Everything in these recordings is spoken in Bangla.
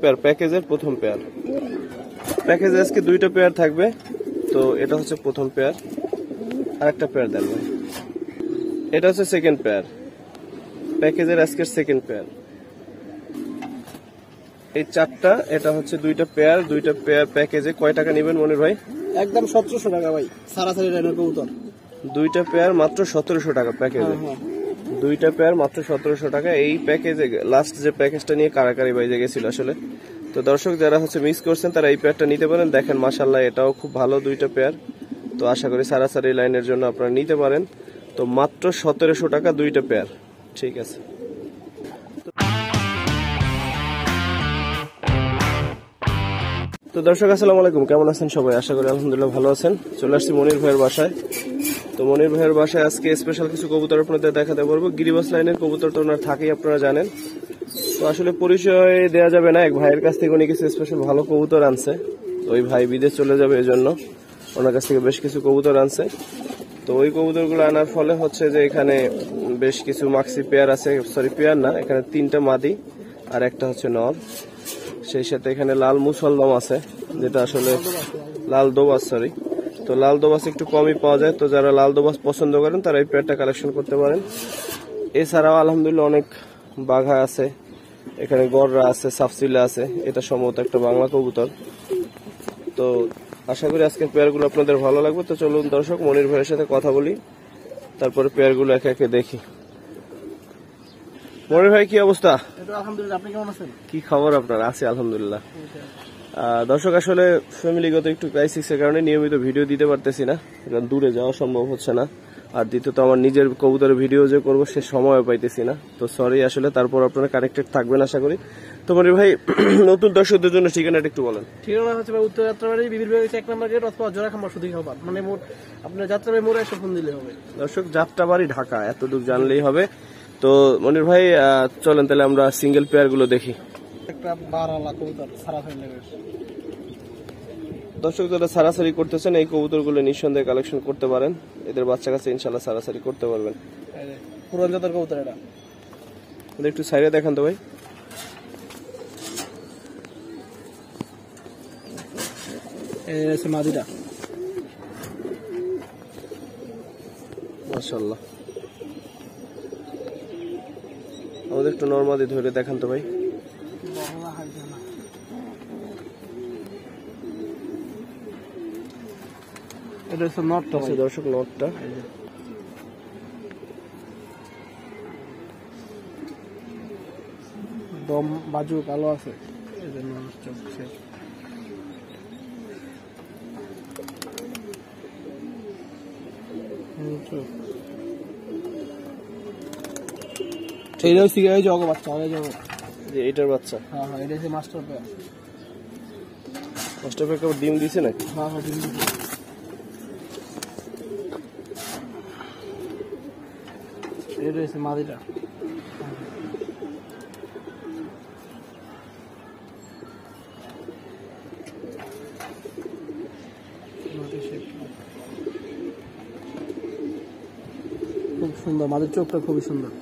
পেয়ার প্যাকেজের প্রথম পেয়ার। প্যাকেজে আজকে দুইটা পেয়ার থাকবে। তো এটা হচ্ছে প্রথম পেয়ার, আর একটা পেয়ার দেন ভাই। এটা হচ্ছে সেকেন্ড পেয়ার, প্যাকেজের আজকের সেকেন্ড পেয়ার। এই চারটা, এটা হচ্ছে দুইটা পেয়ার প্যাকেজে কয় টাকা নেবেন মনির ভাই? একদম 1700 টাকা ভাই, সারাসারি লাইনের কবুতর। দুইটা পেয়ার মাত্র 1700 টাকা প্যাকেজে। দুইটা পেয়ার মাত্র 1700 টাকা। এই প্যাকেজে লাস্ট যে প্যাকেজটা নিয়ে কারাকারি বাইজে গেছিল আসলে। তো দর্শক যারা হচ্ছে মিস করছেন তারা এই পেয়ারটা নিতে পারেন। দেখেন মাশাআল্লাহ এটাও খুব ভালো দুইটা পেয়ার। তো আশা করি সারাসারি লাইনের জন্য আপনারা নিতে পারেন। তো মাত্র 1700 টাকা দুইটা পেয়ার। ঠিক আছে। তো দর্শক আসসালামু আলাইকুম, কেমন আছেন সবাই? আশা করি আলহামদুলিল্লাহ ভালো আছেন। চলে আসছি মনির ভাইয়ের বাসায়। তো মনির ভাইয়ের বাসায় আজকে স্পেশাল কিছু কবুতর আপনাদের দেখাতে পারবো। গিরিবাস লাইনের কবুতর তো ওনার থাকেই, আপনারা জানেন। তো আসলে পরিচয় দেওয়া যাবে না, এক ভাইয়ের কাছ থেকে উনি কিছু স্পেশাল ভালো কবুতর আনছে। ওই ভাই বিদেশ চলে যাবে, এই জন্য ওনার কাছ থেকে বেশ কিছু কবুতর আনছে। তো ওই কবুতরগুলো আনার ফলে হচ্ছে যে এখানে বেশ কিছু মাক্সি পেয়ার আছে, সরি পেয়ার না, এখানে 3টা মাদি আর একটা হচ্ছে নর। সেই সাথে এখানে লাল মুসলদম আছে, যেটা আসলে লাল দোবাস, সরি। তো লাল দোবাস একটু কমই পাওয়া যায়। তো যারা লাল দোবাস পছন্দ করেন তারা এই পেয়ারটা কালেকশন করতে পারেন। এছাড়াও আলহামদুলিল্লাহ অনেক বাঘা আছে, এখানে গররা আছে, সাফসিলা আছে। এটা সম্ভবত একটা বাংলা কবুতর। তো আশা করি আজকের পেয়ারগুলো আপনাদের ভালো লাগবে। তো চলুন দর্শক মনির ভাইয়ের সাথে কথা বলি, তারপরে পেয়ারগুলো একে একে দেখি। মনির ভাই কি অবস্থা? আলহামদুলিল্লাহ, আপনি কেমন আছেন? কি খবর আপনার? আছে আলহামদুলিল্লাহ। দর্শক আসলে ফ্যামিলিগত একটু ক্রাইসিসের কারণে নিয়মিত ভিডিও দিতে পারতেছি না, কারণ দূরে যাওয়া সম্ভব হচ্ছে না। আর দ্বিতীয়ত আমার নিজের কবুতরের ভিডিও যে করবো সে সময় পাইতেছি না। তো সরি আসলে, তারপর আপনারা কানেক্টেড থাকবেন আশা করি। তো মনির ভাই নতুন দর্শকদের জন্য ঠিকানাটা একটু বলেন। ঠিকানা হচ্ছে উত্তর যাত্রাবাড়ি বিবির বাড়ি 1 নম্বর গেট অথবা জোড়াখাম্বা সুধী খাবার, মানে মোট আপনার যাত্রাবাড়ি মোড়ে এসে ফোন দিলে হবে। দর্শক যাত্রাবাড়ি ঢাকা, এতটুকু জানলেই হবে। তো মনির ভাই চলেন তাহলে আমরা সিঙ্গেল পেয়ার গুলো দেখি। একটা বারালা কবুতর সারাসারি লাইনের। দর্শক যারা সারাসারি করতেছেন এই কবুতরগুলো নিঃসন্দেহে কালেকশন করতে পারেন। এদের বাচ্চা কাছে ইনশাল্লাহ সারাসারি করতে পারবেন। পুরান জাতের কবুতর এটা। একটু সাইডে দেখান তো ভাই। এই হচ্ছে মাদিটা। মাশাআল্লাহ। আমাদের একটু নরমাদি ধরে দেখান তো ভাই। এটা হচ্ছে নটটা। দর্শক নটটা দম বাজু কালো আছে, এই জন্য চোখছে। এইটা হচ্ছে জগ বাচ্চা, যে এইটার বাচ্চা। হ্যাঁ হ্যাঁ, এটা হচ্ছে মাস্টার পেয়ার। মাস্টার পেয়ার ডিম দিছে নাকি? হ্যাঁ হ্যাঁ, ডিম দিছে। এটা হচ্ছে মাদিটা। খুব সুন্দর, মাদের চোখটা খুবই সুন্দর।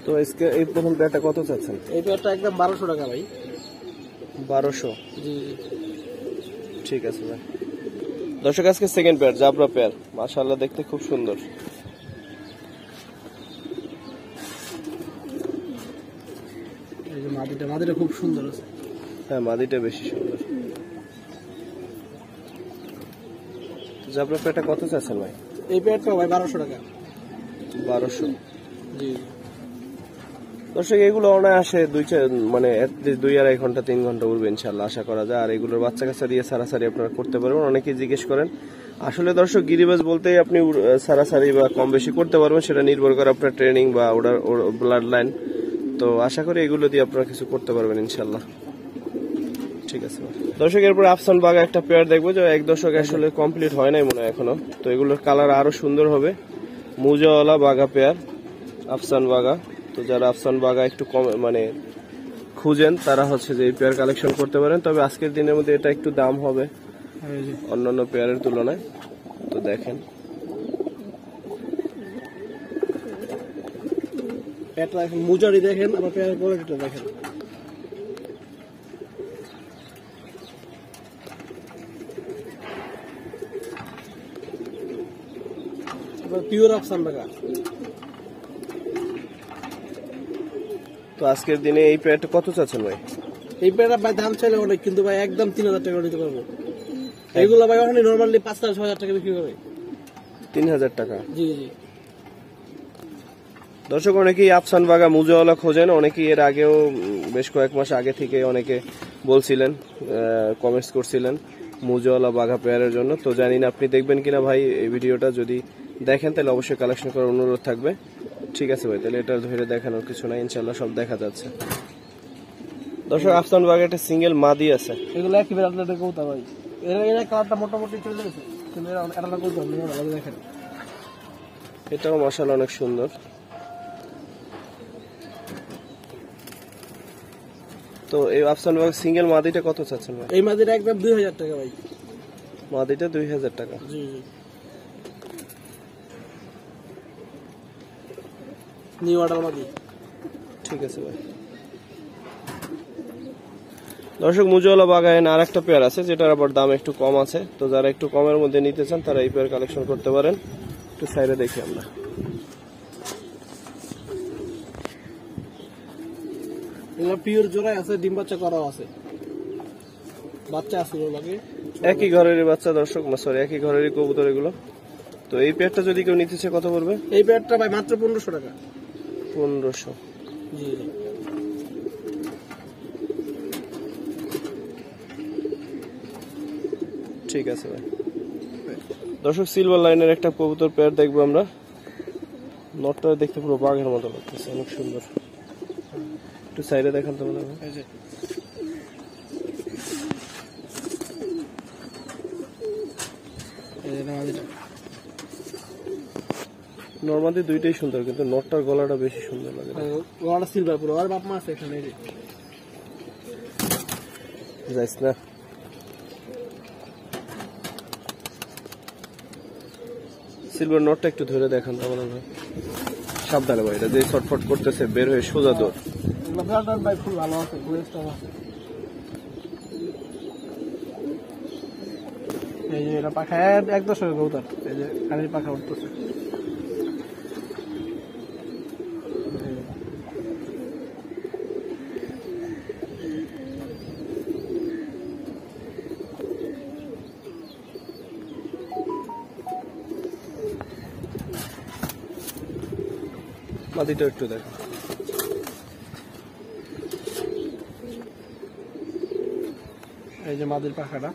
তো আজকে এই প্রথম পেয়ারটা কত চাচ্ছেন? এই পেয়ারটা একদম 1200 টাকা ভাই। 1200? জি। ঠিক আছে ভাই। দর্শক আজকে সেকেন্ড পেয়ার জাবরা পেয়ার, মাশাআল্লাহ দেখতে খুব সুন্দর। এই যে মাদিটা খুব সুন্দর আছে। হ্যাঁ মাদিটা বেশি সুন্দর। জাবরা পেয়ারটা কত চাচ্ছেন ভাই? এই পেয়ারটা ভাই 1200 টাকা। 1200? জি। দর্শক এগুলো অনায়াসে মানে 2-2.5 ঘন্টা 3 ঘন্টা উড়বে ইনশাল্লাহ আশা করা যায়। আর এগুলোর বাচ্চা কাচ্চা দিয়ে সারাসারি আপনারা করতে পারবেন। অনেকেই জিজ্ঞেস করেন, আসলে দর্শক গিরিবাজ বলতেই আপনি সারাসারি বা কম বেশি করতে পারবেন, সেটা নির্ভর করে আপনার ট্রেনিং বা ওটার ব্লাড লাইন। তো আশা করি এগুলো দিয়ে আপনারা কিছু করতে পারবেন ইনশাল্লাহ। ঠিক আছে দর্শক, এরপর আফসান বাগা একটা পেয়ার দেখবো, যে এক দর্শক আসলে কমপ্লিট হয় নাই মনে হয় এখনো। তো এগুলোর কালার আরো সুন্দর হবে। মুজাওয়ালা বাগা পেয়ার, আফসান বাগা। তো যারা আফসান বাগা একটু কম মানে খুঁজেন তারা হচ্ছে যে এই পেয়ার কালেকশন করতে পারেন। তবে আজকের দিনের মধ্যে এটা একটু দাম হবে অন্যান্য পেয়ারের তুলনায়। তো দেখেন পেয়ারটা দেখেন, মুজারি দেখেন, আবার পেয়ারের কোয়ালিটিটা দেখেন। পিওর আফসান বাগা। তো আজকের দিনে এই পেয়ারটা কত চাচ্ছেন ভাই? এই পেয়ারটা ভাই দাম চাইলে অনেক, কিন্তু ভাই একদম 3000 টাকা নিতে পারবো। এগুলো ভাই ওখানে নর্মালি 5,000-6,000 টাকা বিক্রি করে। 3000 টাকা। জি জি। দর্শক, অনেকেই আফসান বাগা মুজাওয়ালা খোঁজেন, অনেকেই এর আগেও বেশ কয়েক মাস আগে থেকে অনেকে বলছিলেন, কমেন্টস করছিলেন মুজাওয়ালা বাঘা পেয়ারের জন্য। তো জানি না আপনি দেখবেন কিনা ভাই এই ভিডিওটা, যদি দেখেন তাহলে অবশ্যই কালেকশন করার অনুরোধ থাকবে। ঠিক আছে ভাই, তাহলে এটা ধরে দেখানোর কিছু নাই, ইনশাল্লাহ সব দেখা যাচ্ছে। দর্শক, আফসান বাগা একটা সিঙ্গেল মাদি আছে। এগুলো একেবারে আপনাদের কৌতা ভাই। এরা কালারটা মোটামুটি চলে গেছে, কিন্তু এটা না কৌতা দেখেন। এটাও মাশাআল্লাহ অনেক সুন্দর। তো এই আফসান বাগা সিঙ্গেল মাদিটা কত চাচ্ছেন ভাই? এই মাদিটা একদম 2000 টাকা ভাই। মাদিটা 2000 টাকা। জি জি। নিউ অর্ডার মাদি। ঠিক আছে ভাই। দর্শক, মুজাওয়ালা বাগায় আর একটা পেয়ার আছে, যেটার আবার দাম একটু কম আছে। তো যারা একটু কমের মধ্যে নিতে চান তারা এই পেয়ার কালেকশন করতে পারেন। একটু সাইডে দেখি আমরা। এগুলো পিওর জোড়ায় আছে, ডিম বাচ্চা করাও আছে, বাচ্চা আছে লাগে। একই ঘরেরই বাচ্চা দর্শক, সরি একই ঘরেরই কবুতর এগুলো। তো এই পেয়ারটা যদি কেউ নিতে চায় কত পড়বে? এই পেয়ারটা ভাই মাত্র 1500 টাকা। 1500। জি জি। ঠিক আছে ভাই। দর্শক, সিলভার লাইনের একটা কবুতর পেয়ার দেখবো আমরা। নটটা দেখতে পুরো বাঘের মতো লাগতেছে, অনেক সুন্দর। একটু সাইডে দেখান তো মনে হয়। নরমালি দুইটাই সুন্দর, কিন্তু নটটার গলাটা বেশি সুন্দর লাগে। গলাটা সিলভার পুরো, আর বাপ মা আছে এখানে। যাইস না। সিলভার নটটা একটু ধরে দেখান তো মনে হয়। সাবধানে ভাই, এটা যে ছটফট করতেছে বের হয়ে সোজা দৌড়। ভাই খুব ভালো আছে, এই যে এটা পাখা এক দশকের কবুতর, এই যে কানের পাখা উঠতেছে। মাদিটা একটু দেখ। এই যে মাদির পাখাটা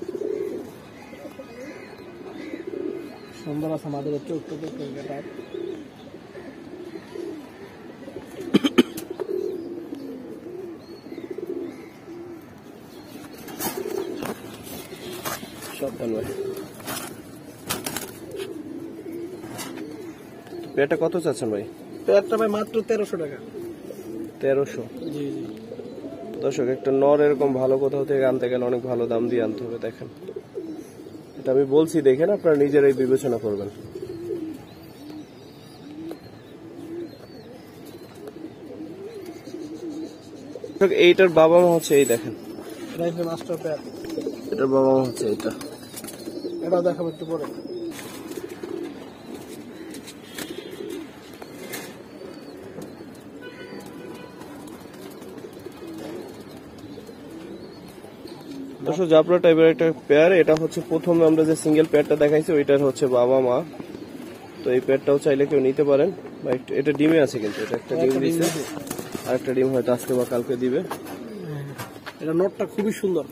সুন্দর আছে, মাদির চোখ টোক সাবধান ভাই। পেয়ারটা কত চাচ্ছেন ভাই? পেয়ারটা ভাই মাত্র 1300 টাকা। 1300। জি জি। দর্শক, একটা নর এরকম ভালো কোথাও থেকে আনতে গেলে অনেক ভালো দাম দিয়ে আনতে হবে। দেখেন, এটা আমি বলছি, দেখেন আপনারা নিজেরাই বিবেচনা করবেন। এইটার বাবা মা হচ্ছে এই দেখেন, মাস্টার পেয়ার। এটার বাবা মা হচ্ছে এইটা। এটাও দেখাবো একটু পরে। দর্শক, জাপরা টাইপের একটা পেয়ার। এটা হচ্ছে প্রথমে আমরা যে সিঙ্গেল পেয়ারটা দেখাইছি ওইটার হচ্ছে বাবা মা। তো এই পেয়ারটাও চাইলে কেউ নিতে পারেন। এটা ডিমে আছে, কিন্তু এটা একটা ডিম দিচ্ছে, আর একটা ডিম হয়তো আজকে বা কালকে দিবে। এটা নটটা খুবই সুন্দর।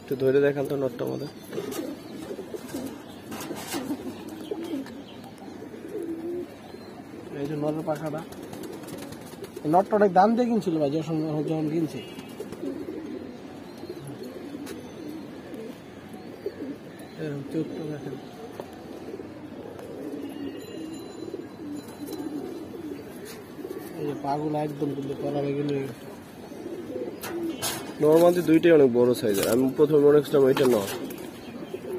একটু ধরে দেখান তো নটটা আমাদের। এই যে নটের পাখাটা, নটটা অনেক দাম দিয়ে কিনছিল ভাই যখন কিনছে। চোখটা দেখেন। এই যে পাগুলো একদম কিন্তু কলা বেগুন হয়ে গেছে। নর্মালি দুইটাই অনেক বড় সাইজের। আমি প্রথমে মনে করছিলাম এটা নর।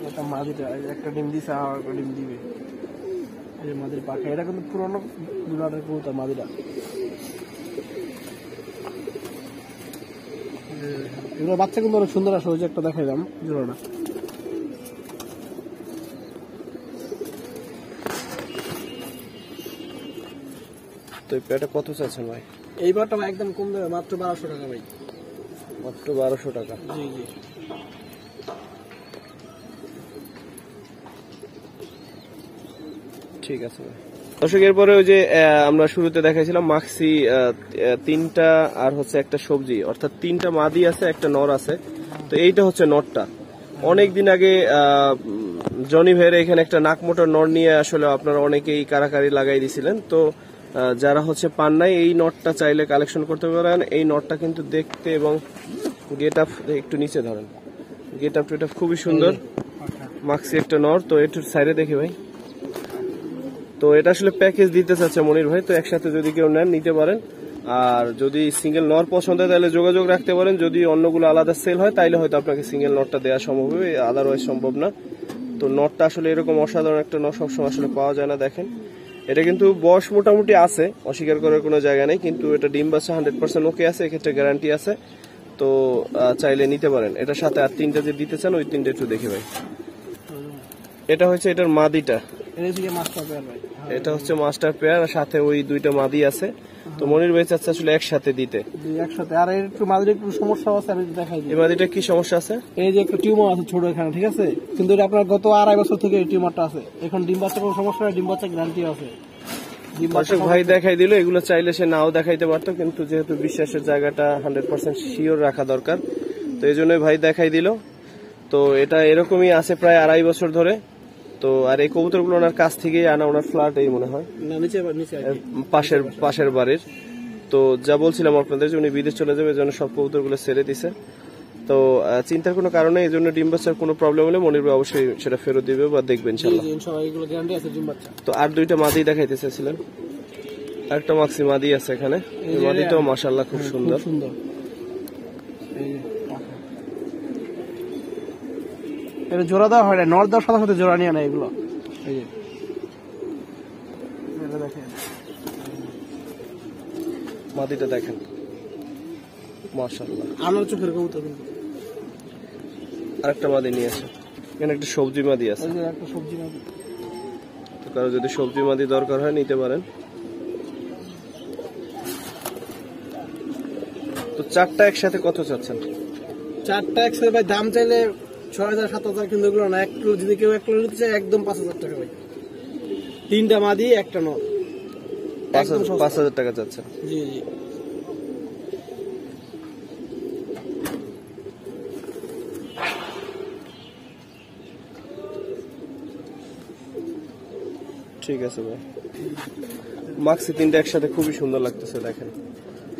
এটা মাঝিটা একটা ডিম দিছে, আর একটা ডিম দিবে। এই মাদির পাখা, এটা কিন্তু পুরনো দুলারের কবুতর মাদিরা। এগুলো বাচ্চা কিন্তু অনেক সুন্দর আসে, ওই যে একটা দেখাইলাম জোড়াটা। তো এই পেয়ারটা কত চাচ্ছেন ভাই? এই বারটা একদম কম দেবে, মাত্র 1200 টাকা ভাই। মাত্র 1200 টাকা। জি জি। ঠিক আছে ভাই। দর্শক এরপরে ওই যে আমরা শুরুতে দেখাইছিলাম মাক্সি 3টা আর হচ্ছে একটা সবজি, অর্থাৎ 3টা মাদি আছে, একটা নর আছে। তো এইটা হচ্ছে নরটা। অনেকদিন আগে জনি ভাইয়ের এখানে একটা নাক মোটার নর নিয়ে আসলে আপনারা অনেকেই কারাকারি লাগাই দিছিলেন। তো যারা হচ্ছে পান নাই, এই নটটা চাইলে কালেকশন করতে পারেন। এই নটটা কিন্তু দেখতে এবং গেট আপ, একটু নিচে ধরেন, গেট আপ টেট আপ খুবই সুন্দর। মাক্সি একটা নর। তো একটু সাইডে দেখি ভাই। তো এটা আসলে প্যাকেজ দিতে চাচ্ছে মনির ভাই, তো একসাথে যদি কেউ নেন নিতে পারেন। আর যদি সিঙ্গেল নর পছন্দ হয় তাহলে যোগাযোগ রাখতে পারেন। যদি অন্যগুলো আলাদা সেল হয় তাইলে হয়তো আপনাকে সিঙ্গেল নটটা দেওয়া সম্ভব হবে, আদারওয়াইজ সম্ভব না। তো নটটা আসলে এরকম অসাধারণ একটা নট সবসময় আসলে পাওয়া যায় না। দেখেন এটা কিন্তু বয়স মোটামুটি আছে, অস্বীকার করার কোনো জায়গা নেই, কিন্তু এটা ডিম বাচ্চা 100% ওকে আছে, এক্ষেত্রে গ্যারান্টি আছে। তো চাইলে নিতে পারেন। এটার সাথে আর 3টা যে দিতে চান ওই 3টা একটু দেখে ভাই। এটা হচ্ছে এটার মাদিটা, এটা হচ্ছে মাস্টার পেয়ার, সাথে ওই 2টা মাদি আছে। তো মনির ভাই চাচ্ছে আসলে একসাথে দিতে। একসাথে। আর একটু মাদির একটু সমস্যা আছে, আমি দেখাই দিই। এই মাদিটা কি সমস্যা আছে? এই যে একটা টিউমার আছে ছোট এখানে, ঠিক আছে, কিন্তু এটা আপনার গত 2.5 বছর থেকে এই টিউমারটা আছে। এখন ডিম বাচ্চা কোনো সমস্যা নেই, ডিম বাচ্চা গ্যারান্টি আছে। দর্শক ভাই দেখাই দিল, এগুলো চাইলে সে নাও দেখাইতে পারতো, কিন্তু যেহেতু বিশ্বাসের জায়গাটা 100% শিওর রাখা দরকার, তো এই জন্যই ভাই দেখাই দিল। তো এটা এরকমই আছে প্রায় 2.5 বছর ধরে। তো আর এই কবুতরগুলো ওনার কাছ থেকেই আনা, ওনার ফ্ল্যাট এই মনে হয় পাশের বাড়ির। তো যা বলছিলাম আপনাদের, উনি বিদেশ চলে যাবে, এই জন্য সব কবুতরগুলো ছেড়ে দিছে। তো চিন্তার কোনো কারণে, এই জন্য ডিম বাচ্চার কোনো প্রবলেম হলে মনির ভাই অবশ্যই সেটা ফেরত দিবে বা দেখবেন ইনশাআল্লাহ। তো আর 2টা মাদি দেখাইতে চাইছিলেন, একটা মাক্সি মাদি আছে এখানে। এই মাদিটাও মাশাআল্লাহ খুব সুন্দর। এটা জোড়া দেওয়া হয় না, নর দেওয়ার সাথে সাথে জোড়া নিয়ে নেয় এগুলো। এই যে এটা দেখেন, মাদিটা দেখেন মাশাআল্লাহ, আমার চোখের কবুতর। কিন্তু আরেকটা মাদি নিয়ে আসে, এখানে একটা সবজি মাদি আছে। একটা সবজি মাদি। তো কারো যদি সবজি মাদি দরকার হয় নিতে পারেন। তো 4টা একসাথে কত চাচ্ছেন? 4টা একসাথে ভাই দাম চাইলে 6000-7000, কিন্তু এগুলো না, একটু যদি কেউ 1 কিলো নিতে চায় একদম 5000 টাকা ভাই। 3টা মাদি একটা নর, 5000 টাকা চাচ্ছেন। জি জি। ঠিক আছে ভাই। মাক্সি 3টা একসাথে খুবই সুন্দর লাগতেছে, দেখেন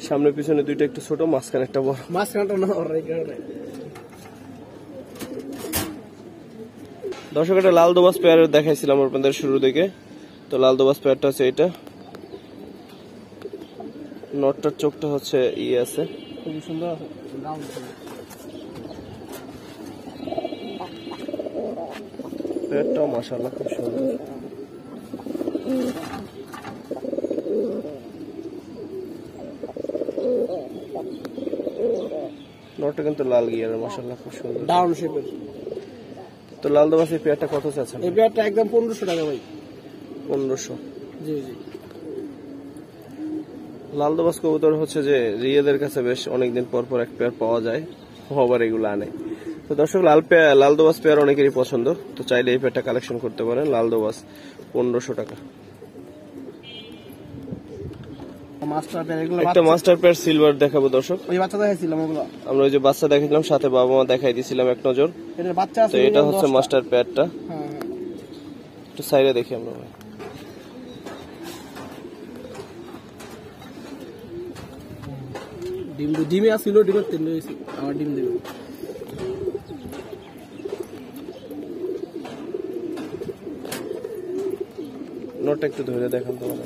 সামনে পিছনে 2টা একটু ছোট, মাঝখানে একটা বড়। মাঝখানটা নর এই কারণে। দর্শক একটা লাল দোবাস পেয়ার দেখাইছিলাম আপনাদের শুরু দিকে। তো লাল দোবাস পেয়ারটা হচ্ছে এটা, নটটার চোখটা হচ্ছে আছে, খুবই সুন্দর আছে। পেয়ারটাও মাশাআল্লাহ খুব সুন্দর। নটটা কিন্তু লাল গিয়ারের, মাশাআল্লাহ খুব সুন্দর ডাউন শেপের। তো লাল দোবাস এই পেয়ারটা কত চাচ্ছেন? এই পেয়ারটা একদম 1500 টাকা ভাই। 1500। জি জি। লাল দোবাস কবুতর হচ্ছে যে রিয়েদের কাছে বেশ অনেকদিন পর পর এক পেয়ার পাওয়া যায়, আবার এগুলো আনে। তো দর্শক লাল দোবাস পেয়ার অনেকেরই পছন্দ, তো চাইলে এই পেয়ারটা কালেকশন করতে পারেন। লাল দোবাস 1500 টাকা। একটা মাস্টার পেয়ার সিলভার দেখাবো দর্শক। ওই বাচ্চা দেখাইছিলাম ওগুলো, আমরা ওই যে বাচ্চা দেখাইছিলাম, সাথে বাবা মা দেখাই দিয়েছিলাম এক নজর। এটার বাচ্চা আছে। তো এটা হচ্ছে মাস্টার পেয়ারটা। হ্যাঁ হ্যাঁ, একটু সাইডে দেখি আমরা ভাই। ডিমে আসছিল, ডিমের তেল হয়েছে, আমার ডিম দেবে। নোটটা একটু ধরে দেখান তোমার।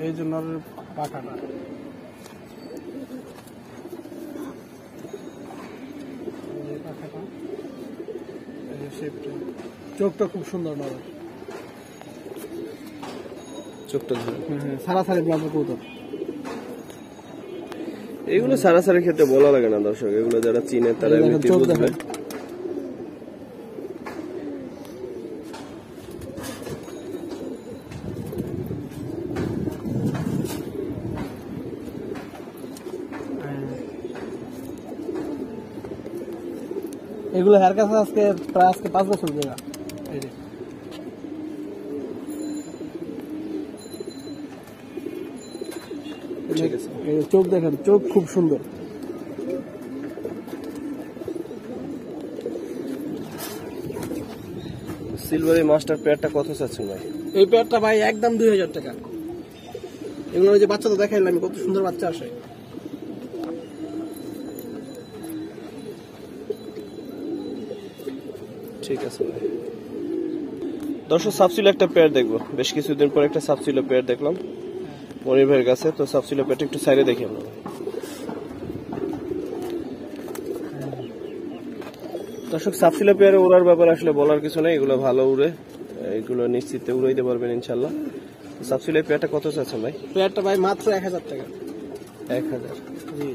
এই জন্য পাখাটা চোখটা খুব সুন্দর নরম, চোখটা ধরে সারাসারি ব্লাডের কবুতর। এগুলো সারাসারির ক্ষেত্রে বলা লাগে না দর্শক, এগুলো যারা চিনে তারা এমনিতেই চোখ বুঝবে। দেখেন, এগুলো হেয়ার কাছে আজকে প্রায় 5 বছর জায়গা। এই যে ঠিক আছে, এই যে চোখ দেখেন, চোখ খুব সুন্দর। সিলভারি মাস্টার পেয়ারটা কত চাচ্ছেন ভাই? এই পেয়ারটা ভাই একদম 2000 টাকা। এগুলো ওই যে বাচ্চা তো দেখাইলাম, কত সুন্দর বাচ্চা আসে। ঠিক আছে ভাই। দর্শক সাবসিলো একটা পেয়ার দেখবো, বেশ কিছুদিন পর একটা সাবসিলো পেয়ার দেখলাম মনির ভাইয়ের কাছে। তো সাবসিলো পেয়ারটা একটু সাইডে দেখি আমরা। দর্শক সাবসিলো পেয়ারে উড়ার ব্যাপারে আসলে বলার কিছু নেই, এগুলো ভালো উড়ে, এগুলো নিশ্চিতে উড়াইতে পারবেন ইনশাল্লাহ। সাবসিলো পেয়ারটা কত চাচ্ছেন ভাই? পেয়ারটা ভাই মাত্র 1000 টাকা। 1000। জি,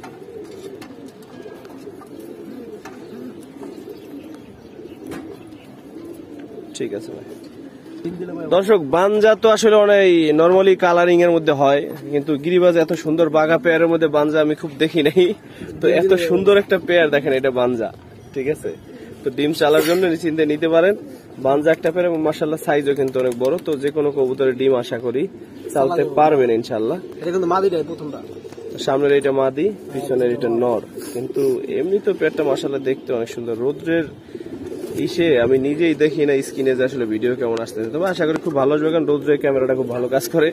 ঠিক আছে ভাই। দর্শক বানজা তো আসলে অনেক নরমালি কালারিং এর মধ্যে হয়, কিন্তু গিরিবাজ এত সুন্দর বাঘা পেয়ারের মধ্যে বানজা আমি খুব দেখি নাই। তো এত সুন্দর একটা পেয়ার দেখেন, এটা বানজা, ঠিক আছে। তো ডিম চালার জন্য নিশ্চিন্তে নিতে পারেন। বানজা একটা পেয়ার এবং মাশাআল্লাহ সাইজও কিন্তু অনেক বড়। তো যে কোনো কবুতরের ডিম আশা করি চালতে পারবেন ইনশাআল্লাহ। এটা কিন্তু মাদিটাই প্রথমটা। সামনের এটা মাদি, পিছনের এটা নর। কিন্তু এমনি তো পেয়ারটা মাশাআল্লাহ দেখতে অনেক সুন্দর। রোদ্রের ইসে আমি নিজেই দেখি না স্ক্রিনে যে আসলে ভিডিও কেমন আসতেছে, তবে আশা করি খুব ভালো আসবে, কারণ রোদ্রের ক্যামেরাটা খুব ভালো কাজ করে।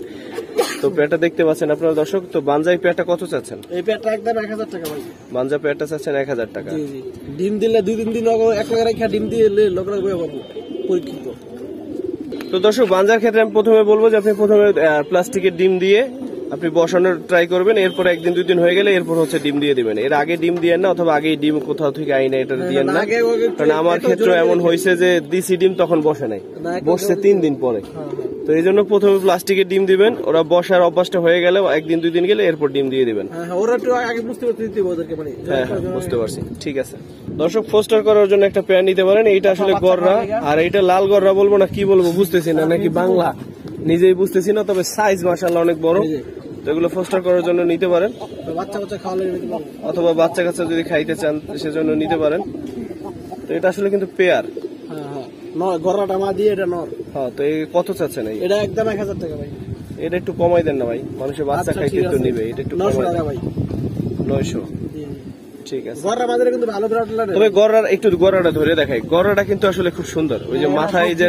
তো পেয়ারটা দেখতে পাচ্ছেন আপনারা দর্শক। তো বানজাই পেয়ারটা কত চাচ্ছেন? এই পেয়ারটা একদম 1000 টাকা ভাই। বানজা পেয়ারটা চাচ্ছেন 1000 টাকা। জি জি, ডিম দিলে 2-3 দিন এক লাখ রেখে ডিম দিয়ে লগ লগ বয়ে পাবো পরীক্ষিত। তো দর্শক বানজার ক্ষেত্রে আমি প্রথমে বলবো যে আপনি প্রথমে প্লাস্টিকের ডিম দিয়ে আপনি বসানোর ট্রাই করবেন, এরপর 1-2 দিন হয়ে গেলে এরপর হচ্ছে ডিম দিয়ে দিবেন। এর আগে ডিম দিয়েন না, অথবা আগেই ডিম কোথাও থেকে আইনে এটা দিয়েন না, কারণ আমার ক্ষেত্রে এমন হয়েছে যে দিসি ডিম তখন বসে নাই, বসছে 3 দিন পরে। তো এই জন্য প্রথমে প্লাস্টিকের ডিম দিবেন, ওরা বসার অভ্যাসটা হয়ে গেলে 1-2 দিন গেলে এরপর ডিম দিয়ে দিবেন। ওরা একটু আগে বুঝতে পারতে দিতে ওদেরকে, মানে হ্যাঁ বুঝতে পারছি, ঠিক আছে। দর্শক ফোস্টার করার জন্য একটা পেয়ার নিতে পারেন। এইটা আসলে গররা, আর এইটা লাল গররা বলবো না কি বলবো বুঝতেছি না, নাকি বাংলা নিজেই বুঝতেছি না, তবে সাইজ মাশাআল্লাহ অনেক বড়। তো এগুলো ফোস্টার করার জন্য নিতে পারেন, বাচ্চা খাওয়ালে অথবা বাচ্চা কাচ্চা যদি খাইতে চান সেজন্য নিতে পারেন। তো এটা আসলে কিন্তু পেয়ার। গররাটা মা দিয়ে এটা নর। হ্যাঁ, তো এই কত চাচ্ছেন? এটা একদম 1000 টাকা ভাই। এটা একটু কমাই দেন না ভাই, মানুষের বাচ্চা খাইতে তো নিবে, এটা একটু 900 টাকা ভাই। 900, ঠিক আছে। গররা মাদের কিন্তু ভালো ব্রাড লাগে। তবে গররার একটু গররাটা ধরে দেখাই, গররাটা কিন্তু আসলে খুব সুন্দর। ওই যে মাথায় যে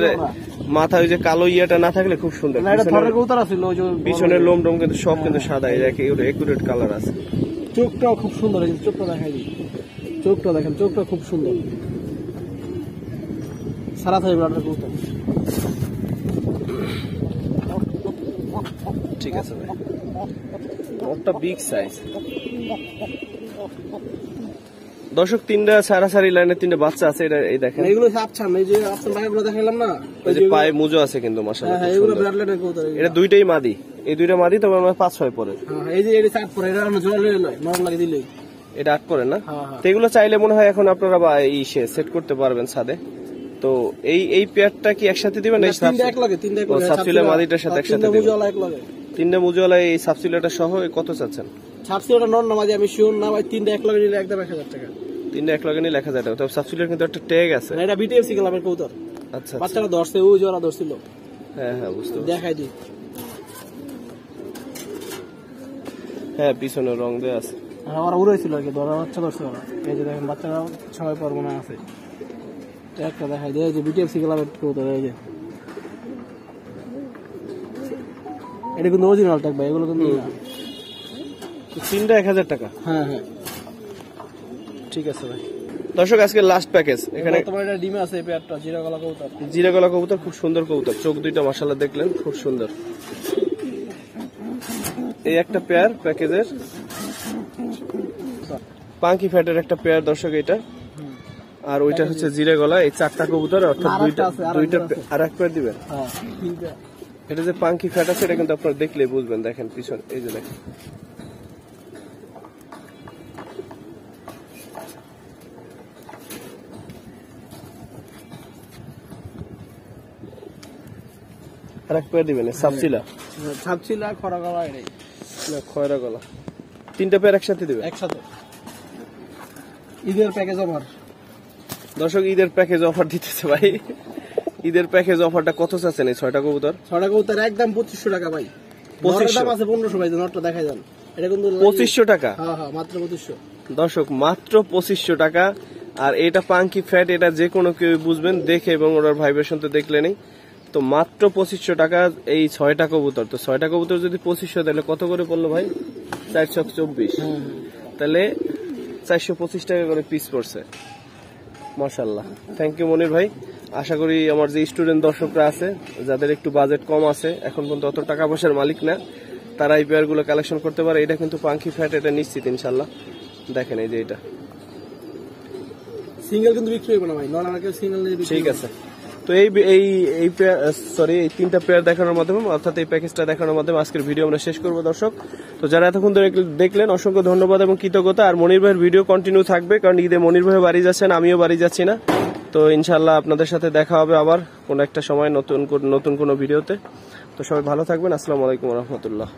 মাথায় যে কালো ইয়াটা না থাকলে খুব সুন্দর। পিছনের লোম টোম কিন্তু সব কিন্তু সাদা, একুরেট কালার আছে। চোখটাও খুব সুন্দর, চোখটা দেখাই দিই, চোখটা দেখেন, চোখটা খুব সুন্দর। সারা থাই ব্রাডের কবুতর। ঠিক আছে ভাই, ওটা বিগ সাইজ। দর্শক 3টা সারাসারি লাইনে 3টা বাচ্চা আছে, এটা এই দেখেন। এগুলো আপছান, এই যে আপছান ভাইগুলো দেখাইলাম না, ওই যে পায়ে মুজো আছে কিন্তু মাশাআল্লাহ। হ্যাঁ, এগুলো ব্রাড লাইনের কবুতর। এটা দুইটাই মাদি, এই দুইটা মাদি, তবে আমরা 5-6 পরে। হ্যাঁ, এই যে এটা 4 পরে, এটা জোড়া লই লয়, নরম লাগে দিলেই। এটা 8 পরে না? হ্যাঁ। তো এগুলো চাইলে মনে হয় এখন আপনারা সেট করতে পারবেন ছাদে। তো এই পেয়ারটা কি একসাথে দিবেন? এই তিনটা এক লাগে, তিনটা এক লাগে, সাবসিলের মাদিটার সাথে একসাথে দিবেন। মুজওয়ালা এক লাগে, 3টা মুজওয়ালা এই সাবসিলেটা সহ কত চাচ্ছেন? সাবসিলেটা নন না মাদি আমি শিওর না ভাই, তিনটা এক লাগে নিলে একদম 1000 টাকা। 3টা এক লগে নিলে 1000 টাকা। তবে সাবসিলের কিন্তু একটা ট্যাগ আছে। এটা বিটিএফসি ক্লাবের কবুতর। আচ্ছা, বাচ্চাটা ধরছে, ওই জোড়া ধরছিল। হ্যাঁ হ্যাঁ বুঝতে পারছি। দেখাই দি, হ্যাঁ পিছনে রং দেয়া আছে। ওরা উড়াইছিল আর কি, ধরা বাচ্চা ধরছে ওরা। এই যে দেখেন বাচ্চারা 6 পর মনে আছে। একটা দেখাই দেয়, যে বিটিএফসি ক্লাবের কবুতর। এই যে এটা কিন্তু অরিজিনাল ট্যাগ ভাই, এগুলো কিন্তু না। 3টা 1000 টাকা। হ্যাঁ হ্যাঁ, ঠিক আছে ভাই। দর্শক আজকে লাস্ট প্যাকেজ। এখানে তোমার এটা ডিমে আছে, এই পেয়ারটা জিরা গলা কবুতর। জিরা গলা কবুতর, খুব সুন্দর কবুতর, চোখ দুইটা মাশাআল্লাহ দেখলেন, খুব সুন্দর। এই একটা পেয়ার প্যাকেজের পাঙ্কি ফ্যাটের একটা পেয়ার দর্শক। এটা আর ওইটা হচ্ছে জিরে গলা। এই 4টা কবুতর, অর্থাৎ দুইটা আর এক পেয়ার দিবেন। হ্যাঁ, 3টা। এটা যে পাঙ্কি ফ্যাট আছে এটা কিন্তু আপনারা দেখলেই বুঝবেন। দেখেন পিছন, এই যে দেখেন আর এক পেয়ার দিবেন। সাবচিলা ছাপছিলা খরা গলা এটাই না খয়রা গলা, 3টা পেয়ার একসাথে দিবেন একসাথে। ঈদের প্যাকেজ অফার দর্শক, ঈদের প্যাকেজ অফার দিতেছে ভাই। ঈদের প্যাকেজ অফারটা কত চাচ্ছেন এই 6টা কবুতর? 6টা কবুতর একদম 2500 টাকা ভাই। 2500 দাম আছে 1500 ভাই, নটটা দেখাই যান। এটা কিন্তু 2500 টাকা। হ্যাঁ হ্যাঁ, মাত্র 2500 দর্শক, মাত্র 2500 টাকা। আর এটা পাঙ্কি ফ্যাট, এটা যে কোনো কেউ বুঝবেন দেখে, এবং ওনার ভাইব্রেশন তো দেখলেনই। তো মাত্র 2500 টাকা এই 6টা কবুতর। তো 6টা কবুতর যদি 2500, তাহলে কত করে পড়লো ভাই? 424। তাহলে 425 টাকা করে পিস পড়ছে। মাশাআল্লাহ, থ্যাংক ইউ মনির ভাই। আশা করি আমার যে স্টুডেন্ট দর্শকরা আছে, যাদের একটু বাজেট কম আছে, এখন পর্যন্ত অত টাকা পয়সার মালিক না, তারা এই পেয়ারগুলো কালেকশন করতে পারে। এটা কিন্তু পাঙ্কি ফ্যাট, এটা নিশ্চিত ইনশাল্লাহ। দেখেন এই যে এটা সিঙ্গেল কিন্তু বিক্রি হবে না ভাই, নন আমাকে সিঙ্গেল নিয়ে বিক্রি। ঠিক আছে। তো এই 3টা পেয়ার দেখানোর মাধ্যমে, অর্থাৎ এই প্যাকেজটা দেখানোর মাধ্যমে আজকের ভিডিও আমরা শেষ করবো দর্শক। তো যারা এতক্ষণ ধরে দেখলেন, অসংখ্য ধন্যবাদ এবং কৃতজ্ঞতা। আর মনির ভাইয়ের ভিডিও কন্টিনিউ থাকবে, কারণ ঈদে মনির ভাই বাড়ি যাচ্ছেন, আমিও বাড়ি যাচ্ছি না। তো ইনশাল্লাহ আপনাদের সাথে দেখা হবে আবার কোনো একটা সময় নতুন কোনো ভিডিওতে। তো সবাই ভালো থাকবেন। আসসালামু আলাইকুম রহমতুল্লাহ।